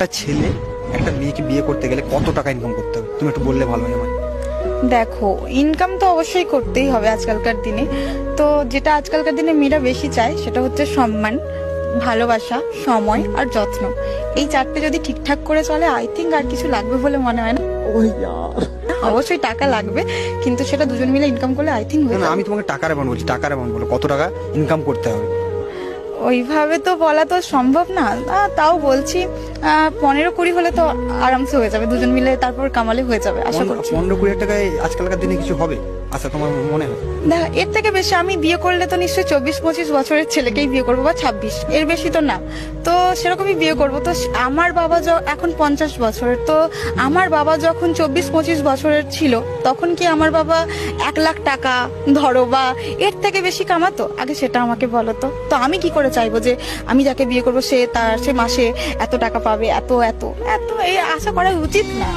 একটা ছেলে একটা মেয়েকে বিয়ে করতে গেলে কত টাকা ইনকাম করতে হবে তুমি একটু বললে ভালো হয় আমার। দেখো, ইনকাম তো অবশ্যই করতেই হবে আজকালকার দিনে। তো যেটা আজকালকার দিনে মেয়েরা বেশি চায় সেটা হচ্ছে সম্মান, ভালোবাসা, সময় আর যত্ন। এই চারটে যদি ঠিকঠাক করে চলে, আই থিঙ্ক আর কিছু লাগবে বলে মনে হয় না। অবশ্যই টাকা লাগবে, কিন্তু সেটা দুজন মিলে ইনকাম করলে আই থিঙ্ক হয়ে না, যাবে। আমি তোমাকে টাকার অ্যামাউন্ট বলছি, টাকার অ্যামাউন্ট বলো কত টাকা ইনকাম করতে হবে। ওইভাবে তো বলা তো সম্ভব না। তাও বলছি 15-20 হলে তো আরামসে হয়ে যাবে, দুজন মিলে তারপর কামালে হয়ে যাবে আশা করছি। 15-20 টাকায় আজকালকার দিনে কিছু হবে আচ্ছা তোমার মনে হয়? দেখ, এর থেকে বেশি আমি বিয়ে করলে তো নিশ্চয়ই 24-25 বছরের ছেলেকেই বিয়ে করবো, বা 26, এর বেশি তো না। তো সেরকমই বিয়ে করবো। তো আমার বাবা এখন 50 বছরের, তো আমার বাবা যখন 24-25 বছরের ছিল, তখন কি আমার বাবা 1 লাখ টাকা ধরো বা এর থেকে বেশি কামাতো? আগে সেটা আমাকে বলো তো। তো আমি কি করে চাইবো যে আমি যাকে বিয়ে করবো সে মাসে এত টাকা পাবে, এত এত এত এই আশা করা উচিত না।